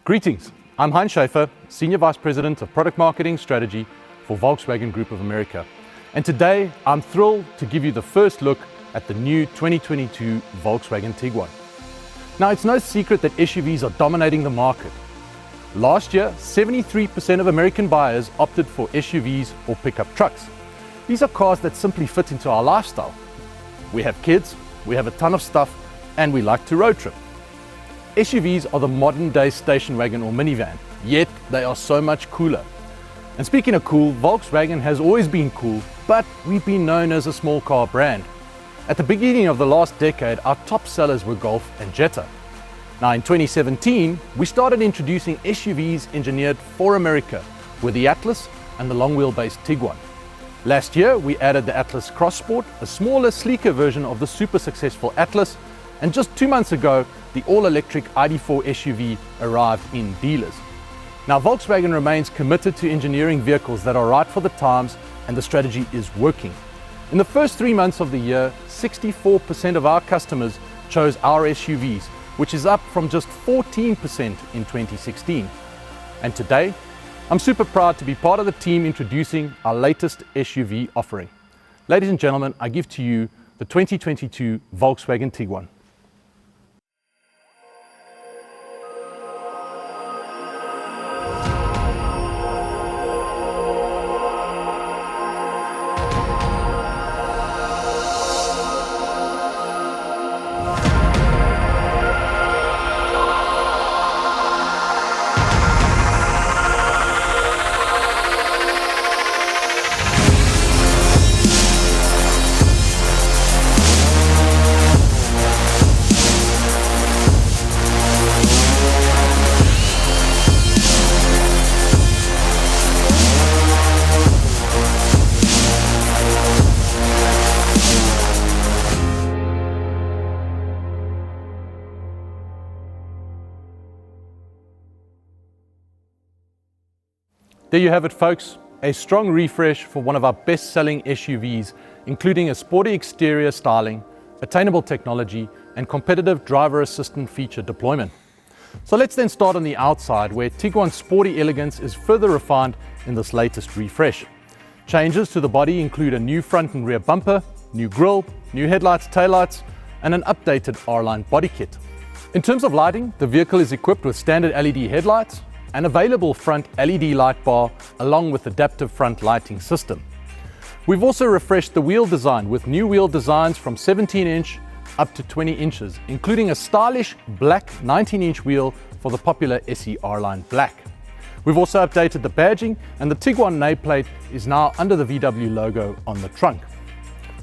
Greetings, I'm Heinz Schaefer, Senior Vice President of Product Marketing Strategy for Volkswagen Group of America. And today, I'm thrilled to give you the first look at the new 2022 Volkswagen Tiguan. Now, it's no secret that SUVs are dominating the market. Last year, 73% of American buyers opted for SUVs or pickup trucks. These are cars that simply fit into our lifestyle. We have kids, we have a ton of stuff, and we like to road trip. SUVs are the modern day station wagon or minivan, yet they are so much cooler. And speaking of cool, Volkswagen has always been cool, but we've been known as a small car brand. At the beginning of the last decade, our top sellers were Golf and Jetta. Now in 2017, we started introducing SUVs engineered for America with the Atlas and the long wheelbase Tiguan. Last year, we added the Atlas Cross Sport, a smaller, sleeker version of the super successful Atlas, and just 2 months ago, the all-electric ID.4 SUV arrived in dealers. Now, Volkswagen remains committed to engineering vehicles that are right for the times, and the strategy is working. In the first 3 months of the year, 64% of our customers chose our SUVs, which is up from just 14% in 2016. And today, I'm super proud to be part of the team introducing our latest SUV offering. Ladies and gentlemen, I give to you the 2022 Volkswagen Tiguan. There you have it, folks, a strong refresh for one of our best-selling SUVs, including a sporty exterior styling, attainable technology, and competitive driver assistant feature deployment. So let's then start on the outside, where Tiguan's sporty elegance is further refined in this latest refresh. Changes to the body include a new front and rear bumper, new grille, new headlights, taillights, and an updated R-Line body kit. In terms of lighting, the vehicle is equipped with standard LED headlights, an available front LED light bar along with adaptive front lighting system. We've also refreshed the wheel design with new wheel designs from 17-inch up to 20 inches, including a stylish black 19-inch wheel for the popular SE R-Line Black. We've also updated the badging, and the Tiguan nameplate is now under the VW logo on the trunk.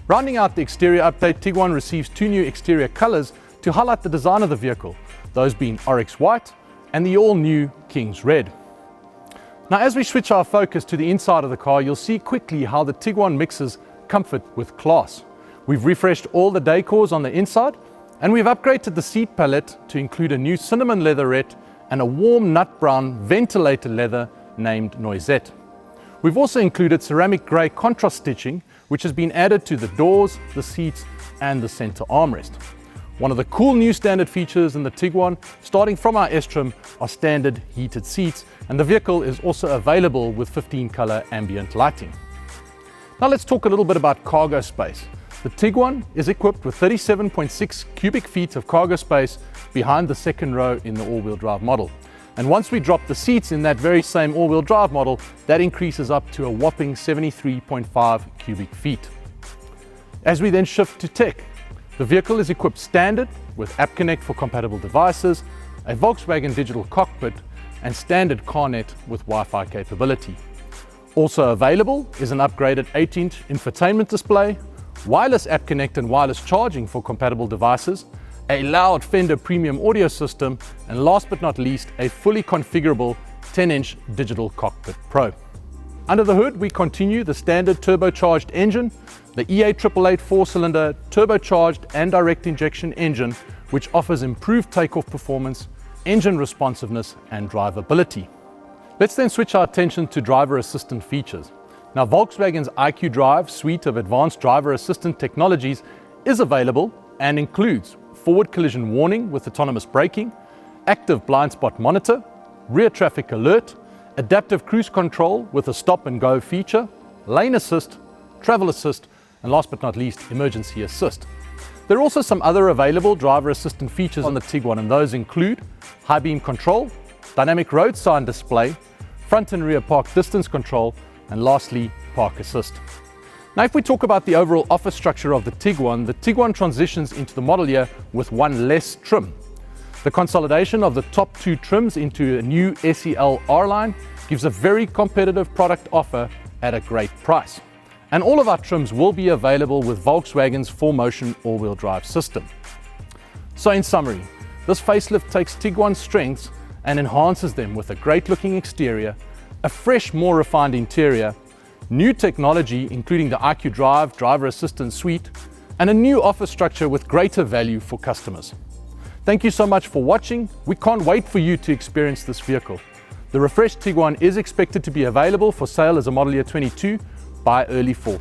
Rounding out the exterior update, Tiguan receives 2 new exterior colors to highlight the design of the vehicle, those being Oryx White and the all-new King's Red. Now, as we switch our focus to the inside of the car, you'll see quickly how the Tiguan mixes comfort with class. We've refreshed all the decors on the inside, and we've upgraded the seat palette to include a new cinnamon leatherette and a warm nut brown ventilated leather named Noisette. We've also included ceramic grey contrast stitching, which has been added to the doors, the seats, and the center armrest. One of the cool new standard features in the Tiguan, starting from our S-Trim, are standard heated seats, and the vehicle is also available with 15-color ambient lighting. Now let's talk a little bit about cargo space. The Tiguan is equipped with 37.6 cubic feet of cargo space behind the second row in the all-wheel drive model. And once we drop the seats in that very same all-wheel drive model, that increases up to a whopping 73.5 cubic feet. As we then shift to tech, the vehicle is equipped standard with App Connect for compatible devices, a Volkswagen digital cockpit, and standard CarNet with Wi-Fi capability. Also available is an upgraded 8-inch infotainment display, wireless App Connect and wireless charging for compatible devices, a loud Fender premium audio system, and last but not least, a fully configurable 10-inch digital cockpit pro. Under the hood, we continue the standard turbocharged engine, the EA888 4-cylinder turbocharged and direct injection engine, which offers improved takeoff performance, engine responsiveness, and drivability. Let's then switch our attention to driver assistant features. Now, Volkswagen's IQ Drive suite of advanced driver assistant technologies is available and includes forward collision warning with autonomous braking, active blind spot monitor, rear traffic alert, adaptive cruise control with a stop and go feature, lane assist, travel assist, and last but not least, emergency assist. There are also some other available driver assistant features on the Tiguan, and those include high beam control, dynamic road sign display, front and rear park distance control, and lastly, park assist. Now, if we talk about the overall offer structure of the Tiguan transitions into the model year with one less trim. The consolidation of the top two trims into a new SEL R-Line gives a very competitive product offer at a great price. And all of our trims will be available with Volkswagen's 4Motion all-wheel drive system. So in summary, this facelift takes Tiguan's strengths and enhances them with a great-looking exterior, a fresh, more refined interior, new technology including the IQ Drive driver assistance suite, and a new offer structure with greater value for customers. Thank you so much for watching. We can't wait for you to experience this vehicle. The refreshed Tiguan is expected to be available for sale as a model year 22 by early fall.